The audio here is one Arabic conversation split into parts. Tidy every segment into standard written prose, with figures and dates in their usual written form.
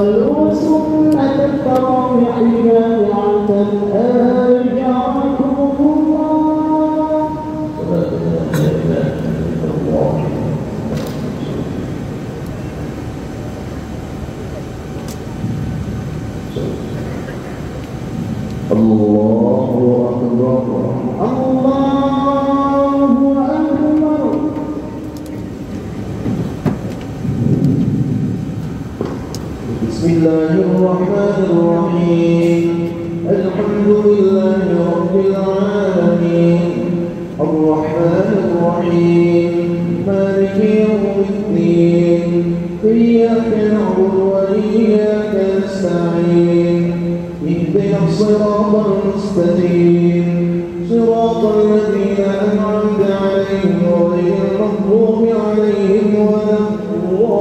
صلوا سنة التراويح جامعة أجركم الله. الله أكبر الله أكبر. بسم الله الرحمن الرحيم. الحمد لله رب العالمين الرحمن الرحيم مالك يوم الدين إياك نعبد وإياك نستعين اهدنا الصراط المستقيم صراط الذين أنعمت عليهم غير المغضوب عليهم ولا الضالين.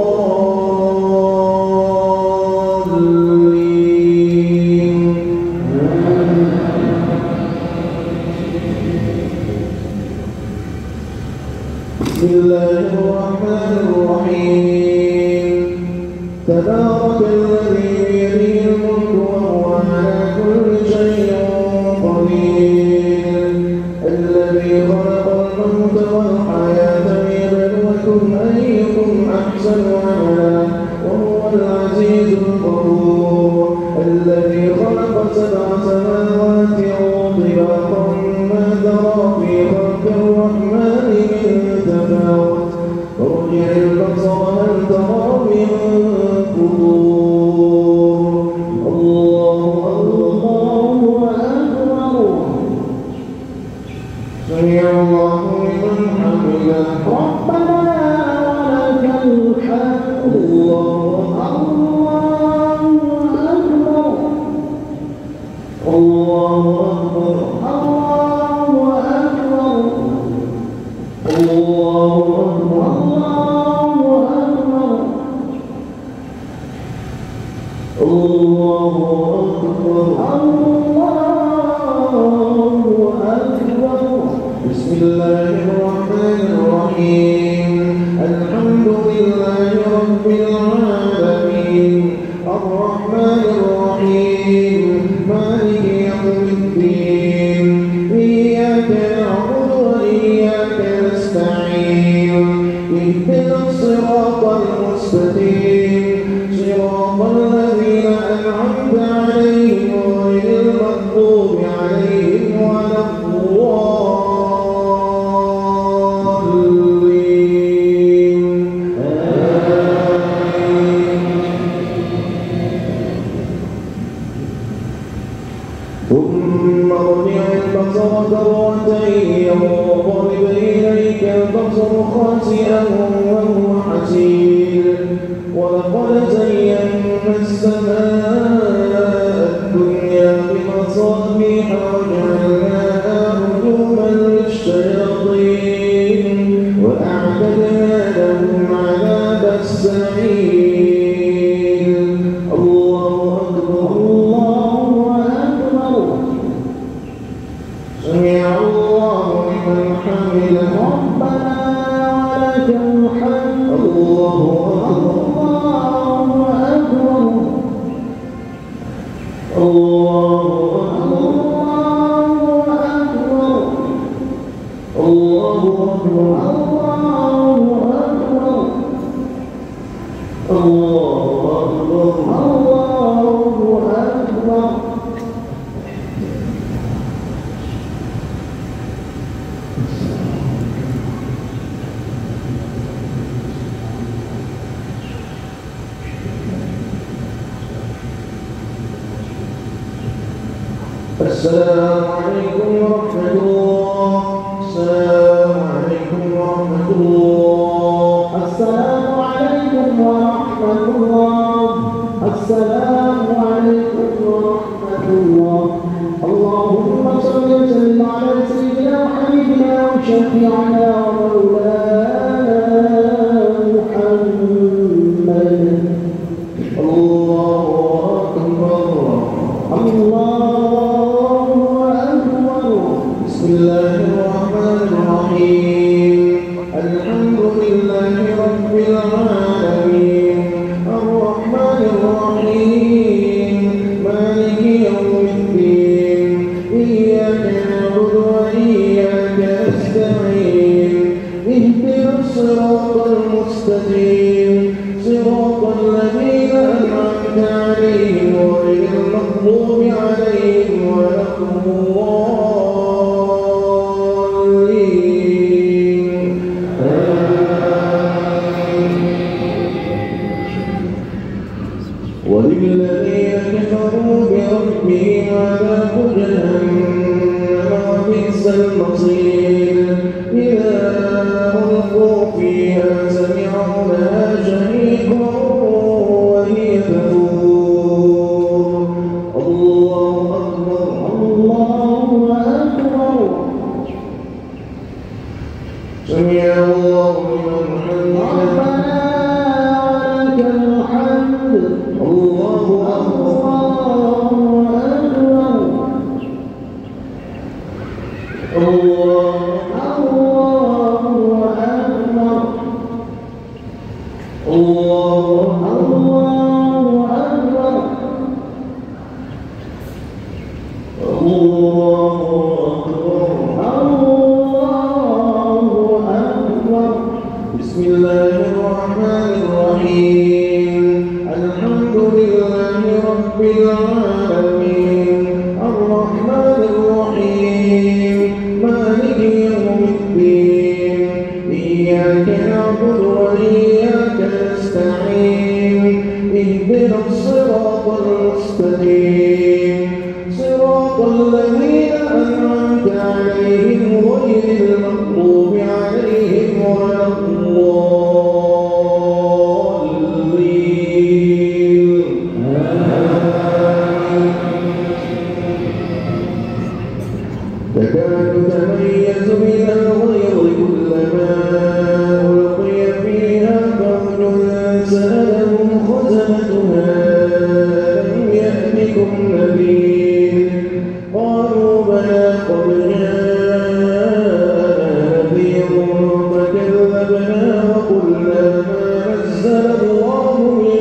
بسم الله الرحمن الرحيم. تبارك الذي بيده الملك وهو على كل شيء قدير الذي خلق الموت والحياة ليبلوكم أيكم أحسن عملا وهو العزيز الغفور الذي خلق 7 سماوات طباقا ما ترى في خلق الرحمن من تفاوت ارجع البصر هل ترى من فطور. الله أكبر. سمع الله لمن حمده ربنا ولك الحمد. الله أكبر الله أكبر الله أكبر الله أكبر الله أكبر الله أكبر. بسم الله الرحمن الرحيم. الحمد لله رب العالمين الرحمن الرحيم مالك يوم الدين إياك نعبد وإياك نستعين اهدنا الصراط المستقيم صراط الذين أنعمت عليهم غير المغضوب عليهم ولا الضالين. ثم ارجع البصر كرتين ينقلب إليك البصر خاسئا وهو حسير ولقد زينا السماء الدنيا بمصابيح وجعلناها رجوما للشياطين وأعتدنا لهم عذاب السعير. الله أكبر الله أكبر. سمع الله لمن حمده ربنا ولك الحمد. الله أكبر الله أكبر الله أكبر الله أكبر الله أكبر. السلام عليكم ورحمة الله. السلام عليكم ورحمة الله. السلام عليكم ورحمة الله. السلام عليكم ورحمة الله. اللهم صل وسلم على سيدنا وحبيبنا وشفيعنا ومولانا محمد. الله أكبر الله أكبر. بسم الله الرحمن الرحيم. الحمد لله رب العالمين الرحمن الرحيم الضالين وللذين كفروا بربهم عذاب جهنم وبئس المصير إذا ألقوا فيها سمعوا لها شهيقا وهي تفور الله أكبر الله أكبر سمع الله لمن حمده الله أكبر الله بسم الله الرحمن الرحيم الحمد لله رب العالمين الرحمن الرحيم مالك يوم الدين إياك نعبد وإياك نستعين اهدنا الصراط المستقيم صراط الذين أنعمت عليهم غير المغضوب عليهم ولا الضالين تكاد تميز من الغيظ كلما ألقي فيها فوج سألهم خزنتها ألم يأتكم نذير قالوا بلى قد جاءنا نذير فكذبنا وقلنا ما نزل الله من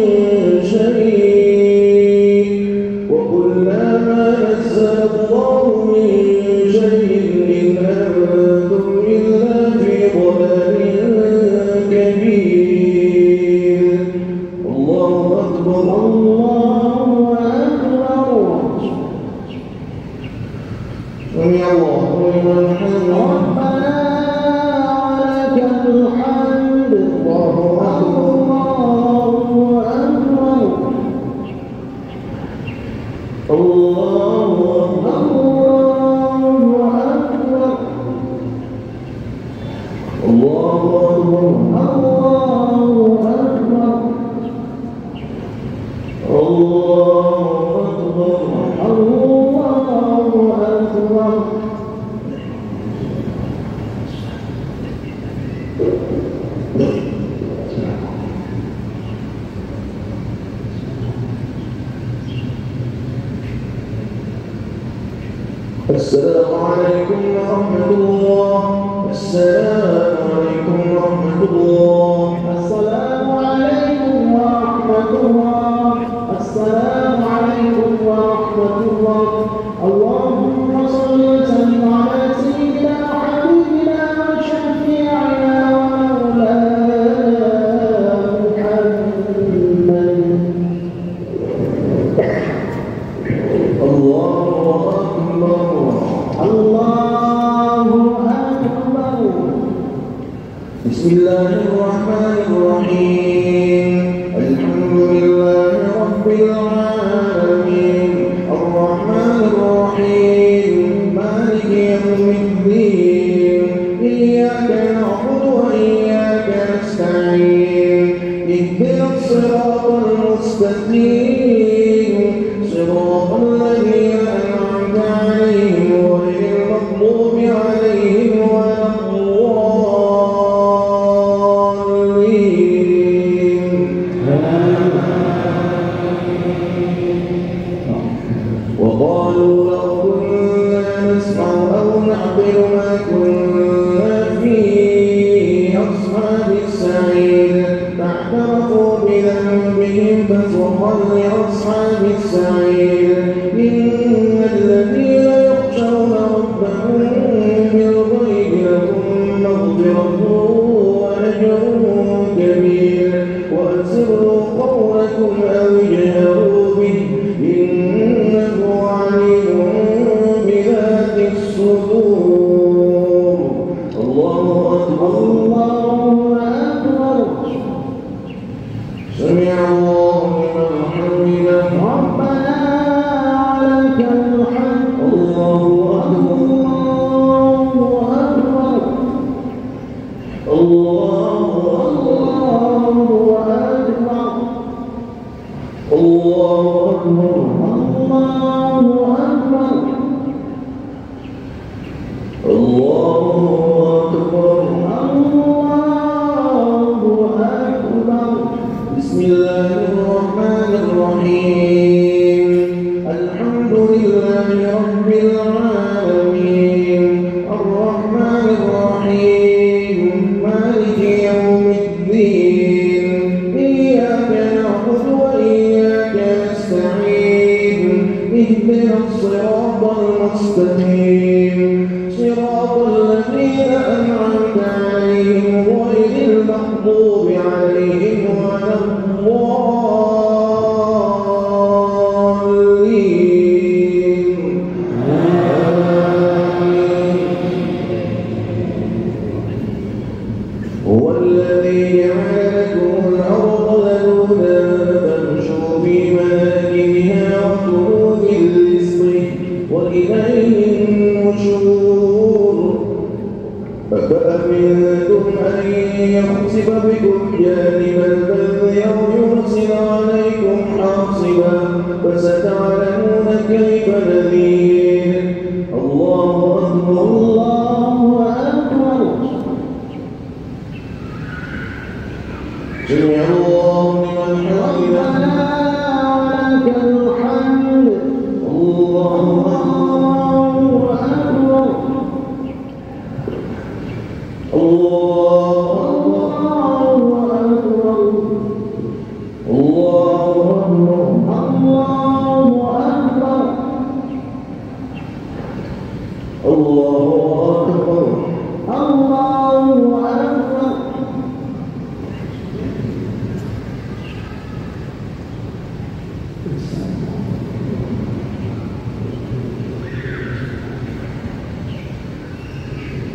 شيء إن أنتم إلا في ضلال كبير الله أكبر الله أكبر سمع الله لمن حمده ربنا ولك الحمد الله أكبر الله أكبر الله أكبر السلام عليكم ورحمة الله السلام عليكم ورحمة الله السلام عليكم ورحمة الله السلام عليكم ورحمة الله اللهم صل وسلم على سيدنا وحبيبنا وشفيعنا ومولانا محمد الله أكبر بسم الله الرحمن الرحيم الحمد لله رب العالمين الرحمن الرحيم مالك يوم الدين إياك نعبد وإياك نستعين اهدنا الصراط المستقيم صراط الذين أنعمت عليهم غير المغضوب عليهم ولا الضالين وقالوا لو كنا نسمع أو نعقل ما كنا في أصحاب السعير فاعترفوا بذنبهم فسحقا لأصحاب السعير إن الذين يخشون ربهم بالغيب لهم مغفرة وأجر كبير وأسروا قولكم أو اجهروا به إنه عليم الله أكبر الله أكبر الله أكبر الله أكبر. بسم الله الرحمن الرحيم. الحمد لله رب العالمين الرحمن الرحيم مالك يوم الدين إياك نعبد وإياك نستعين اهدنا الصراط المستقيم صراط الذين أنعمت عليهم غير المغضوب عليهم ولا الضالين. هو الذي جعل لكم الأرض ذلولا فامشوا في مناكبها وكلوا من رزقه وإليه النشور. أفأمنتم أن يخسف بكم جانب البر أو يرسل عليكم حاصبا فستعلمون كيف نذير. الله أكبر الله أكبر. سمع الله لمن حمده ولك الحمد. الله أكبر الله أكبر الله أكبر الله أكبر الله أكبر.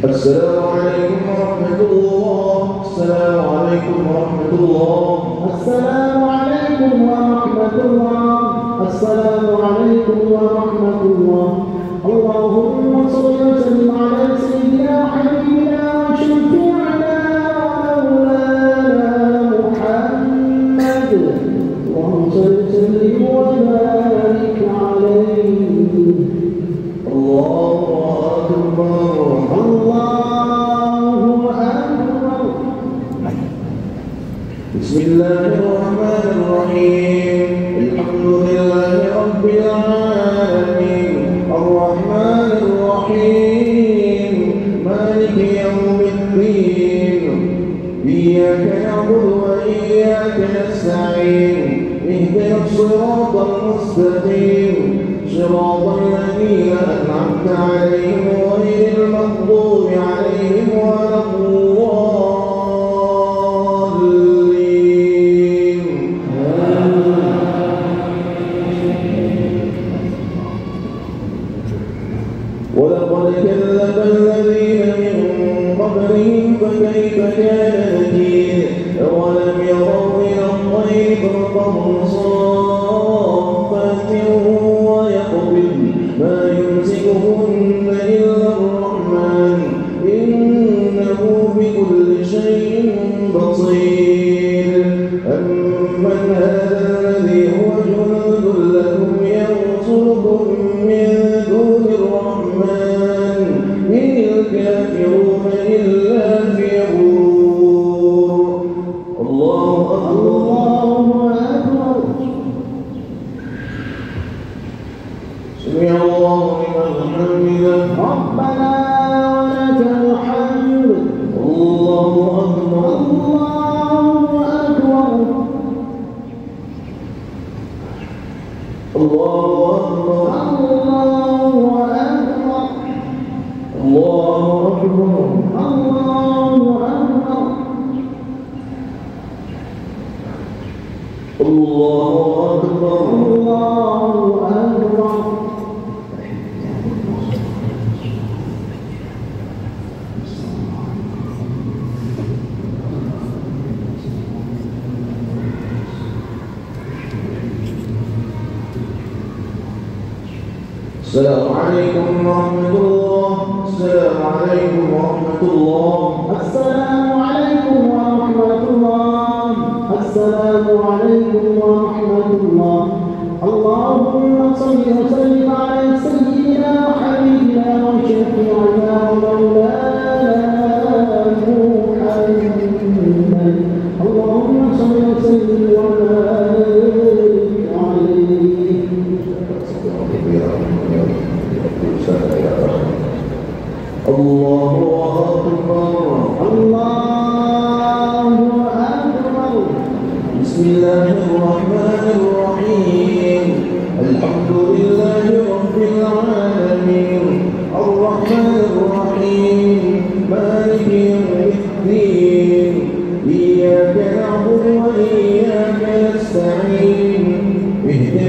السلام عليكم ورحمة الله. السلام عليكم ورحمة الله. السلام عليكم ورحمة الله. السلام عليكم ورحمة الله. اللهم صل وسلم على سيدنا حبيبنا وشفيعنا ومولانا محمد. اللهم صل وسلم وبارك عليه. الله أكبر الله أكبر. بسم الله الرحمن الرحيم. الحمد لله رب العالمين الرحمن الرحيم مالك يوم الدين إياك نعبد وإياك نستعين اهدنا الصراط المستقيم صراط الذين أنعمت عليهم غير المغضوب عليهم ولا الضالين. ولقد كذب الذين من قبلهم فكيف كان نكير. أولم يروا إلى الطير فوقهم صافات ويقبضن ما يمسكهن إلا الرحمن إنه بكل شيء بصير. أمن هذا الذي هو جند لكم ينصركم من دون الرحمن إن الكافرون إلا في غرور. الله أكبر. سمع الله لمن حمده ربنا ولك الحمد. الله أكبر الله أكبر الله أكبر الله أكبر الله أكبر الله أكبر الله أكبر. السلام عليكم ورحمة الله. السلام عليكم ورحمة الله. السلام عليكم ورحمة الله. السلام عليكم ورحمة الله.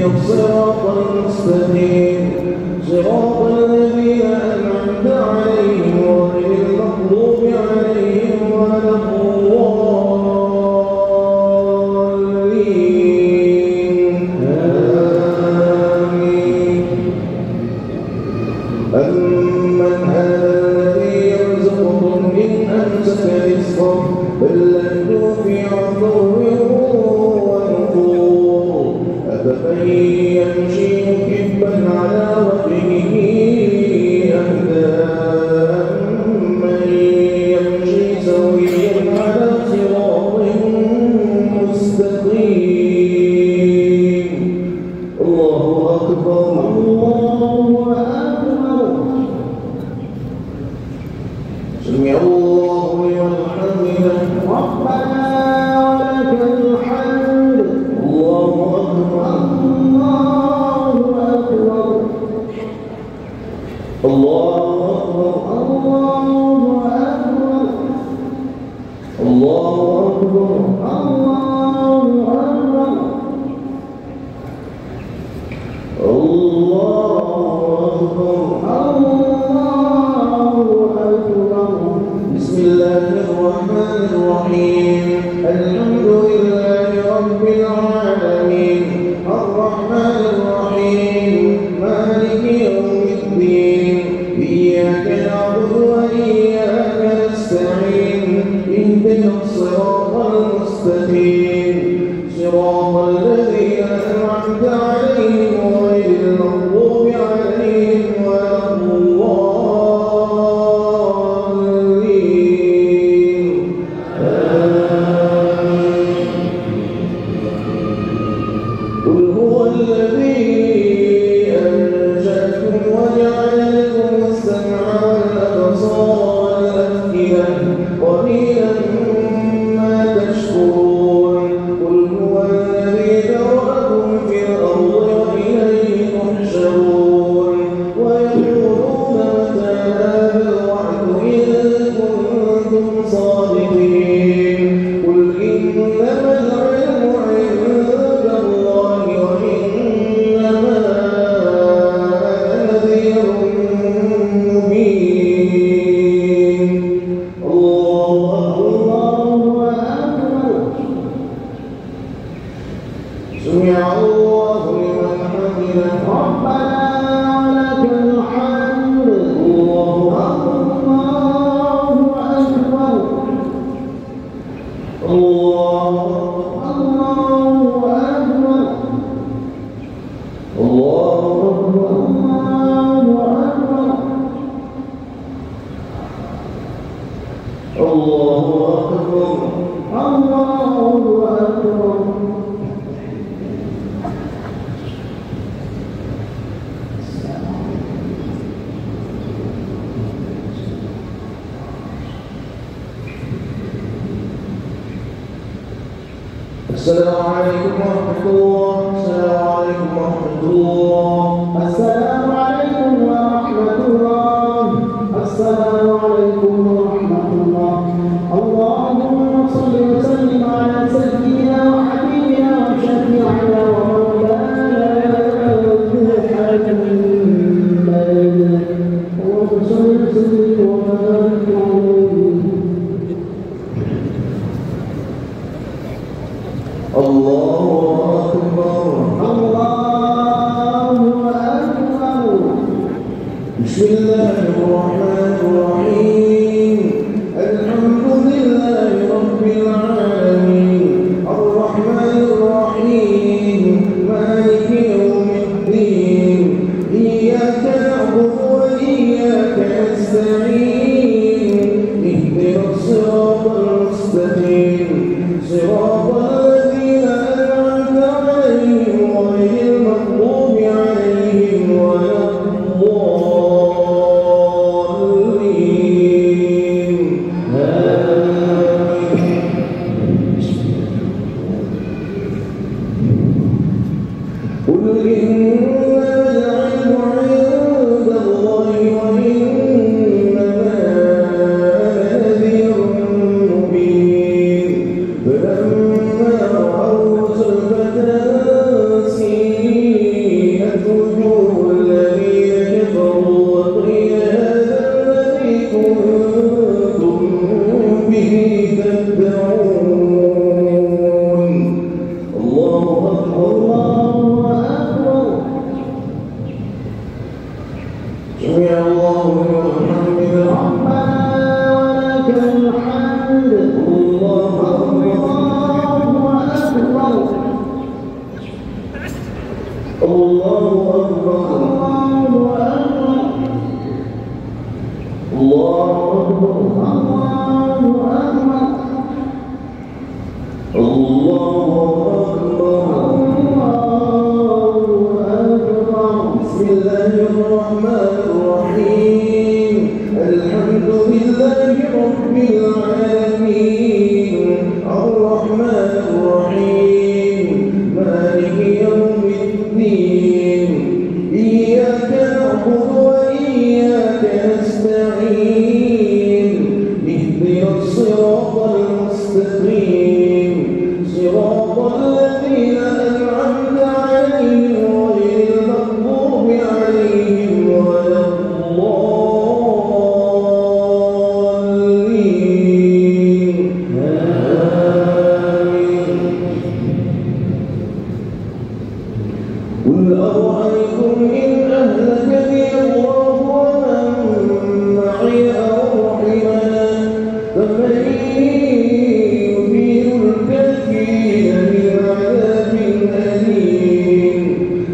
الصراط المستقيم صراط الذين أنعمت عليهم غير المغضوب عليهم ولا الضالين آمين. أمن هذا الذي يرزقكم إن أمسك رزقه بل لجوا في عتو ونفور أفمن يمشي مكبا على وجهه أهدى أمن يمشي سويا على صراط مستقيم. الله أكبر الله أكبر. سمع الله لمن حمده ربنا ولك الحمد. الله أكبر الله أكبر الله أكبر الله أكبر الله أكبر الله أكبر الله أكبر. بسم الله الرحمن الرحيم. الحمد لله رب العالمين الرحمن الرحيم مالك يوم الدين إياك نعبد وإياك نستعين اهدنا الصراط المستقيم صراط الذين أنعمت عليهم غير المغضوب عليهم ولا الضالين آمين. قل هو الذي أنشأكم وجعل لكم السمع والأبصار والأفئدة قليلا ما تشكرون. قل هو الذي ذرأكم في الأرض وإليه تحشرون. ويقولون متى هذا الوعد إن كنتم صادقين. قل إنما العلم عند الله وإنما أنا نذير مبين. الله أكبر. سمع الله لمن حمده ربنا ولك الحمد. الله أكبر الله أكبر الله أكبر الله أكبر الله أكبر. السلام عليكم ورحمة الله. السلام عليكم ورحمة الله. السلام عليكم ورحمة الله. السلام عليكم ورحمة الله. اللهم صل وسلم على سيدنا وحبيبنا وشفيعنا ومولانا محمد. اللهم صل وسلم وبارك عليه. الله أكبر الله أكبر. بسم الله الرحمن الرحيم. الحمد لله رب العالمين الرحمن الرحيم مالك يوم الدين إياك نعبد وإياك نستعين اهدنا الصراط المستقيم صراط الذين أنعمت عليهم غير المغضوب عليهم ولا الضالين آمين. قل إنما العلم عند الله وإنما أنا نذير مبين. فلما رأوا زلفة سيئة الله أكبر الله أكبر الله أكبر بسم الله الرحمن الرحيم الحمد لله رب العالمين الرحمن الرحيم مالك يوم الدين إياك نعبد وإياك نستعين اهدنا الصراط المستقيم صراط الذين أنعمت عليهم غير المغضوب عليهم ولا الضالين آمين قل أرأيتم إن أهلكني الله ومن معي أو رحمنا فمن يجير الكافرين من عذاب أليم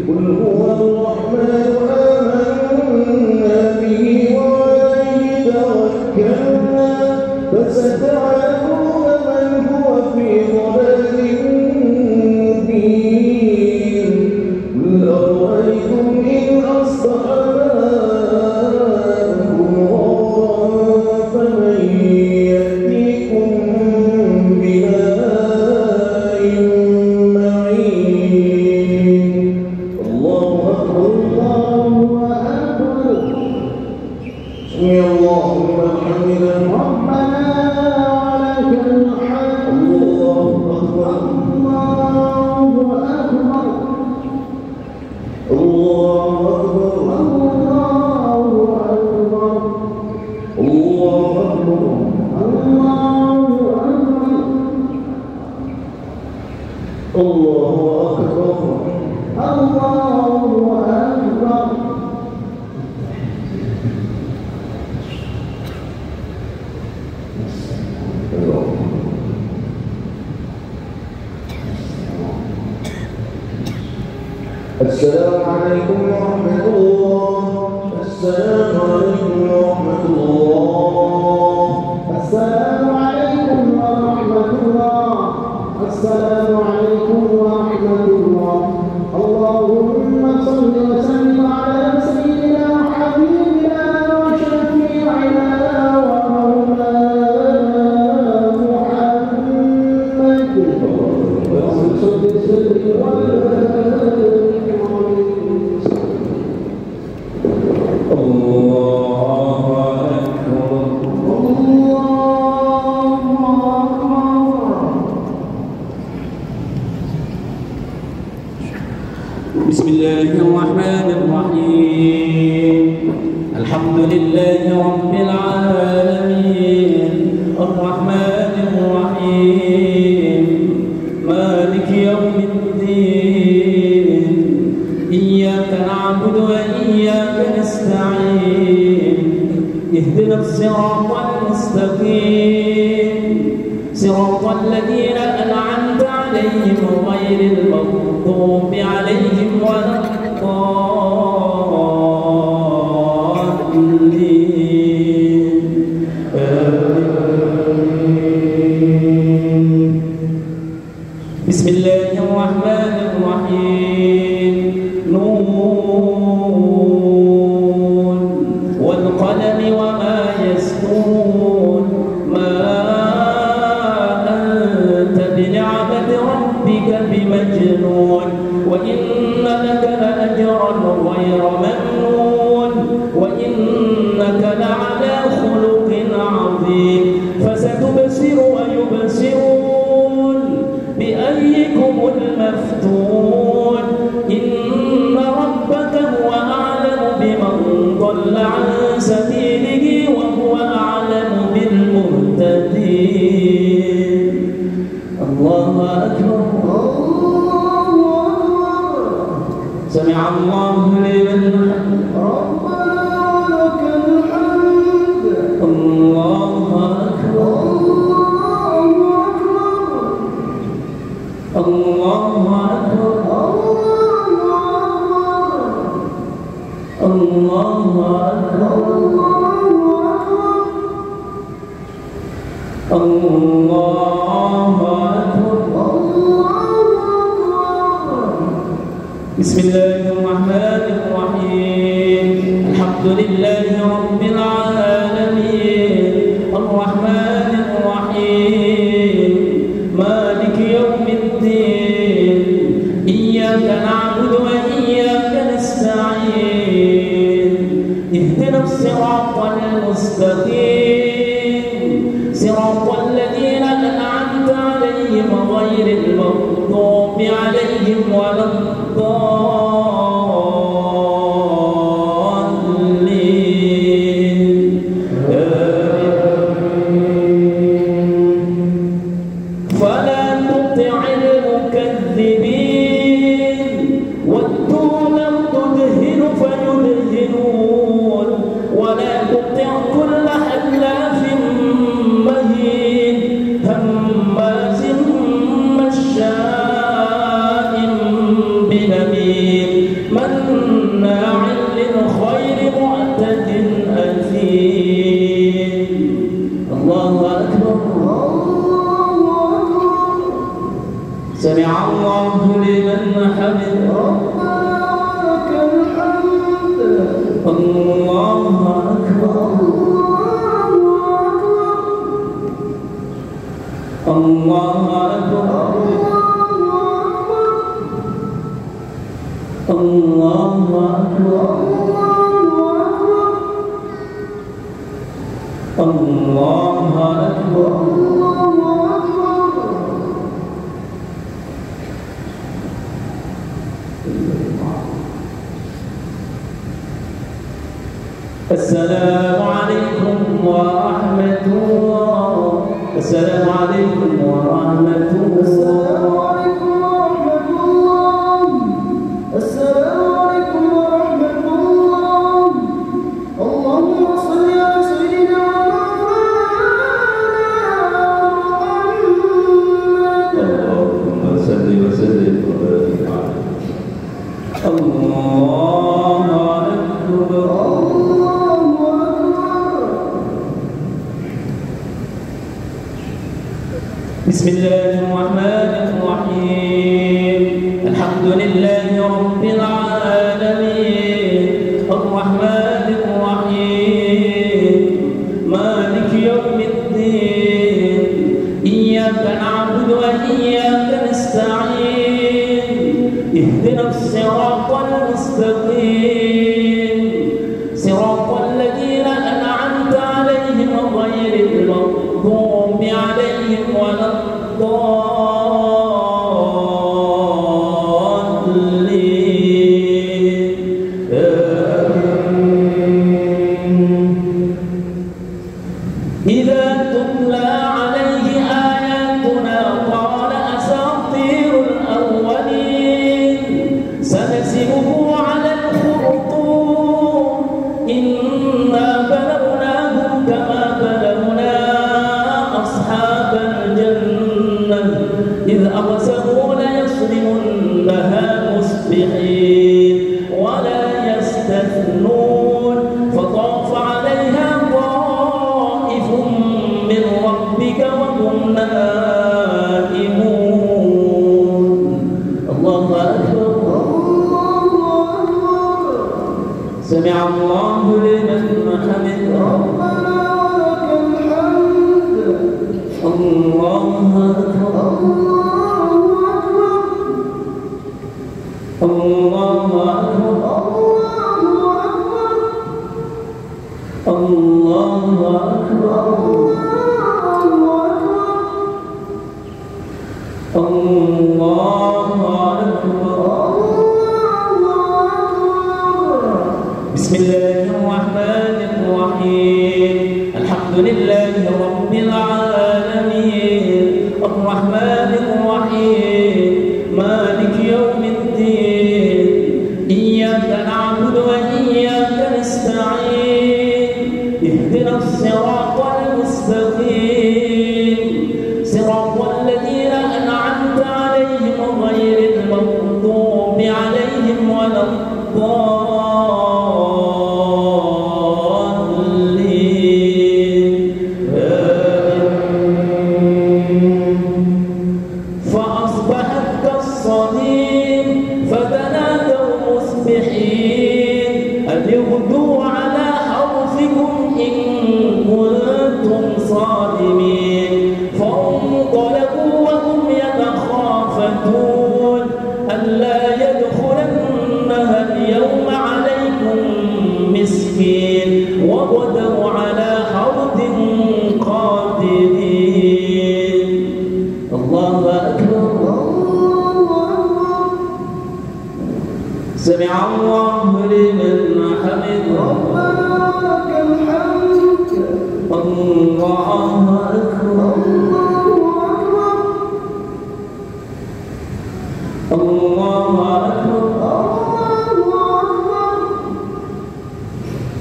قل هو الرحمن آمنا به وعليه توكلنا فستعلمون من هو في ضلال مبين قل أرأيتم إن أصبح ماؤكم غورا فمن يأتيكم بماء معين الله أكبر الله أكبر سمع الله لمن حمده ربنا ولك الحمد الله أكبر الله أكبر الله أكبر الله أكبر الله أكبر الله أكبر السلام عليكم ورحمة الله السلام عليكم ورحمة الله السلام عليكم ورحمة الله السلام عليكم ورحمة الله اللهم صل وسلم على سيدنا وحبيبنا وشفيعنا ومولانا محمد صل وسلم بسم الله الرحمن الرحيم الحمد لله رب العالمين الرحمن الرحيم مالك يوم الدين إياك نعبد وإياك نستعين اهدنا الصراط المستقيم صراط الذين أنعمت عليهم غير المغضوب عليهم ولا الضالين آمين بسم الله الرحمن الرحيم نون والقلم وما يسطرون ما أنت بنعمة ربك بمجنون وإن لك لأجرا غير ممنون وإنك لعلى خلق عظيم فستبصر ويبصرون بأيكم المفتون إن ربك هو أعلم بمن ضل عن سبيله وهو أعلم بالمهتدين الله أكبر سمع الله لمن حمده الله أكبر الله أكبر بسم الله الرحمن الرحيم الحمد لله رب العالمين الرحمن الرحيم مالك يوم الدين إياك نعبد وإياك نستعين اهدنا الصراط المستقيم صراط الذين أنعمت عليهم غير المغضوب عليهم ولا الضالين فلا تطع المكذبين ودوا لو تدهن فيدهنون ولا تطع كل حلاف مهين هماز مشاء بنميم مناع للخير معتد أثيم الله أكبر سمع الله لمن حمده الله أكبر الله أكبر الله أكبر الله أكبر السلام عليكم ورحمة الله السلام عليكم ورحمة الله السلام عليكم ورحمة الله اللهم صل على سيدنا محمد اللهم صل وسلم وبارك عليه الله أكبر بسم الله الرحمن الرحيم الحمد لله رب العالمين الرحمن الرحيم مالك يوم الدين إياك نعبد وإياك نستعين اهدنا الصراط المستقيم صراط الذين أنعمت عليهم غير المغضوب عليهم ولا الضالين إذا تتلى عليه آياتنا قال أساطير الأولين سنسمه على الخرطوم إنا بلوناهم كما بلونا أصحاب الجنة إذ أقسموا ليصرمنها مصبحين ولا يستثنون فطاف عليها طائف من ربك وهم نائمون الله أكبر سمع الله لمن حمده الله أكبر الله أكبر الله أكبر الله أكبر بسم الله الرحمن الرحيم الحمد لله رب العالمين الرحمن الرحيم مالك يوم الدين إياك نعبد وإياك نستعين اهدنا الصراط المستقيم صراط الذين أنعمت عليهم غير المغضوب عليهم ولا الضالين فأصبحت كالصريم فتنادى سمع الله لمن حمده ربنا ولك الحمد الله أكبر الله أكبر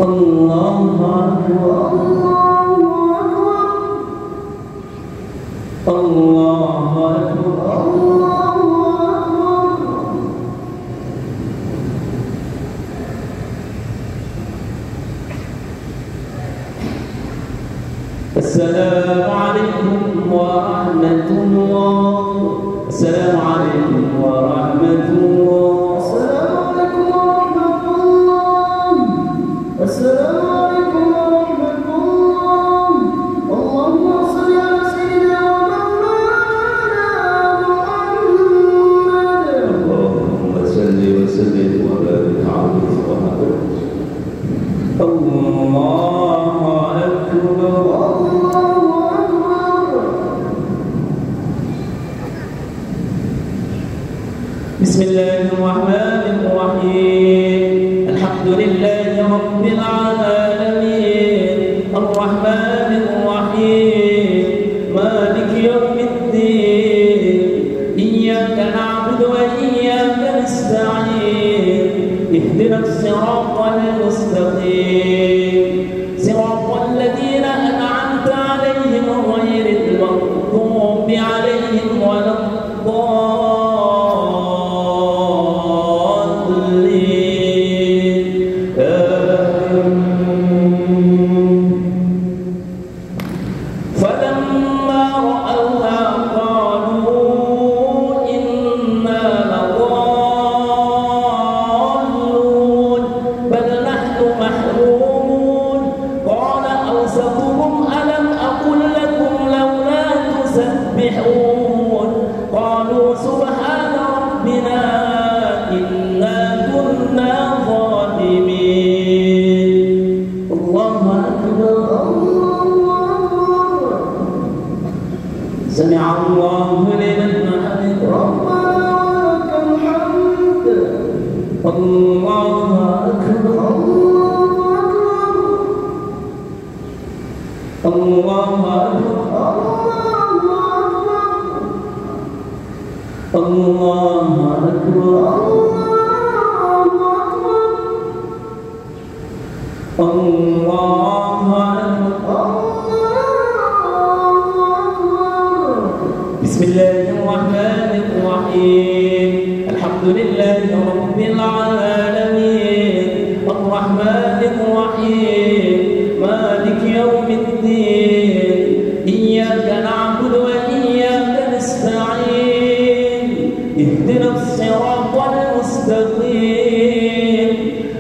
الله أكبر الله أكبر السلام عليكم ورحمة الله السلام عليكم ورحمة الله السلام عليكم ورحمة الله اللهم صل على سيدنا ومولانا محمد اللهم صل وسلم وبارك عليه وعلى الله أكبر بسم الله الرحمن الرحيم الحمد لله رب العالمين الرحمن الرحيم مالك يوم الدين إياك نعبد وإياك نستعين اهدنا الصراط المستقيم صراط الذين أنعمت عليهم غير المغضوب عليهم ولا قالوا سبحان ربنا إنا كنا ظالمين الله أكبر سمع الله لمن حمده ربنا ولك الحمد الله أكبر الله أكبر الله أكبر الله أكبر بسم الله الرحمن الرحيم الحمد لله رب العالمين الرحمن الرحيم مالك يوم الدين إياك نعبد وإياك نستعين اهدنا الصراط المستقيم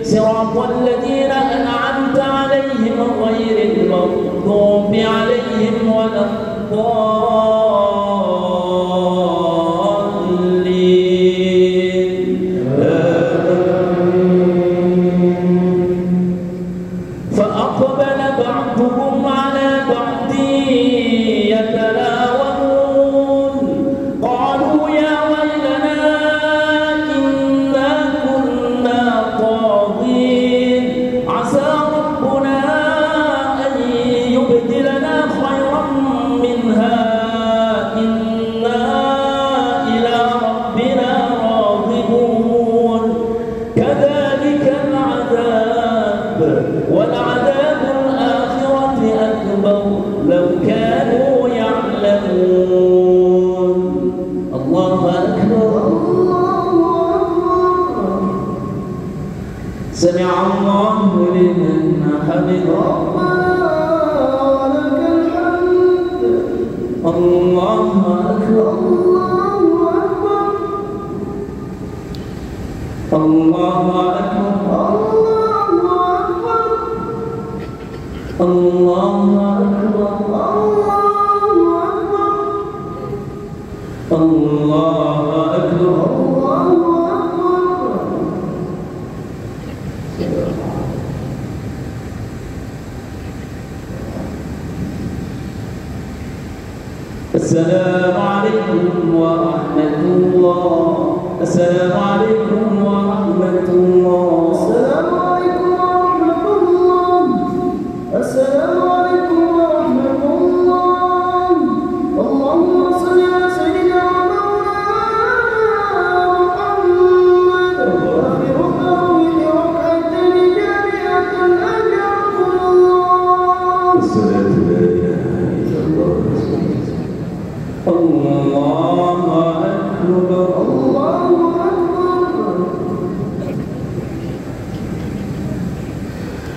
صراط الذين أنعمت عليهم غير المغضوب عليهم ولا الضالين فأقبل بعضهم على بعض يتلاومون قالوا يا ويلنا إنا كنا طاغين عسى ربنا أن يبدلنا خيرا منها إنا إلى ربنا راغبون كذلك العذاب ولعذاب الآخرة أكبر لو كانوا يعلمون الله أكبر سمع الله لمن حمده الله أكبر الله أكبر الله أكبر الله أكبر السلام عليكم ورحمة الله السلام عليكم ورحمة الله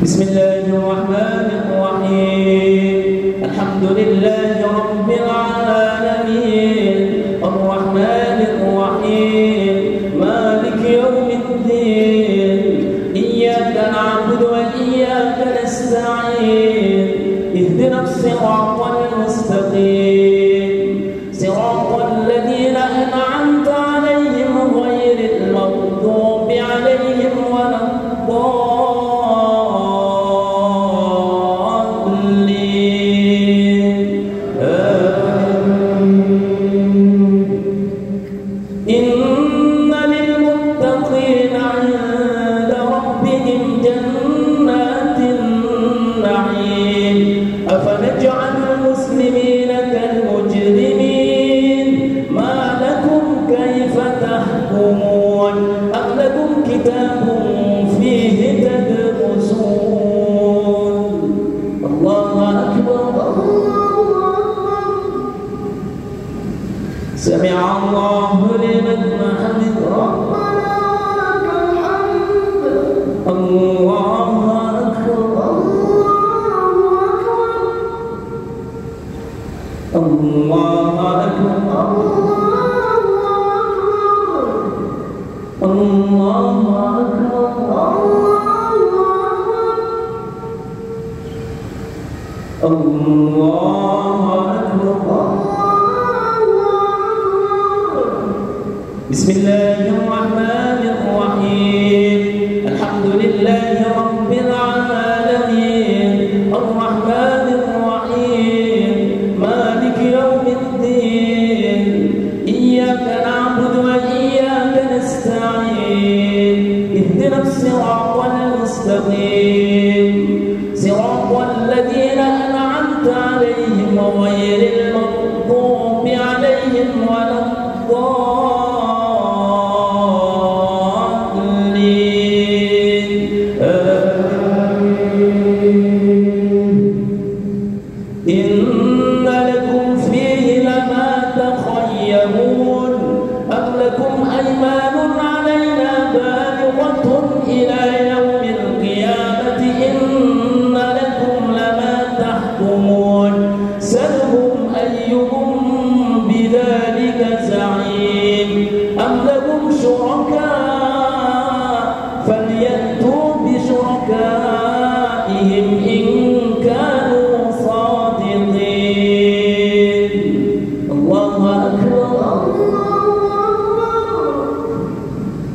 بسم الله الرحمن الرحيم الحمد لله رب العالمين الرحمن الرحيم مالك يوم الدين إياك نعبد وإياك نستعين اهدنا الصراط المستقيم صراط الذين أنعمت عليهم غير المغضوب عليهم ولا الضالين إن للمتقين عند ربهم جنات النعيم أفنجعل المسلمين كالمجرمين ما لكم كيف تحكمون أم لكم كتاب فيه تدرسون الله أكبر سمع الله لمن حمده الله أكبر الله أكبر الله أكبر الله أكبر بسم الله الرحمن الرحيم الحمد لله رب العالمين الرحمن الرحيم مالك يوم الدين إياك نعبد وإياك نستعين اهدنا الصراط المستقيم صراط الذين أنعمت عليهم غير المغضوب عليهم ولا الضالين إن لكم فيه لما تخيمون أم لكم أيمان علينا بالغة إلى يوم القيامة إن لكم لما تحكمون سلهم أيهم بذلك زعيم أم لهم شركاء فليأتوا بشركائهم إن كانوا صادقين الله أكبر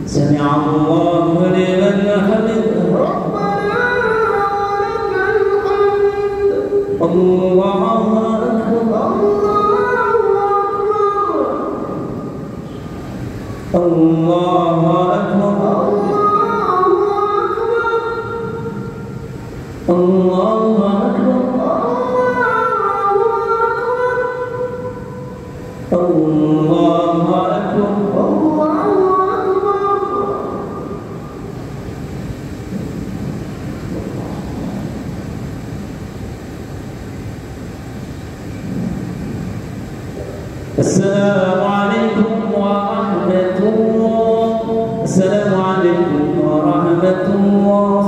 سمع الله لمن حمده الله أكبر الله أكبر الله أكبر الله أكبر السلام عليكم ورحمة الله السلام عليكم ورحمة الله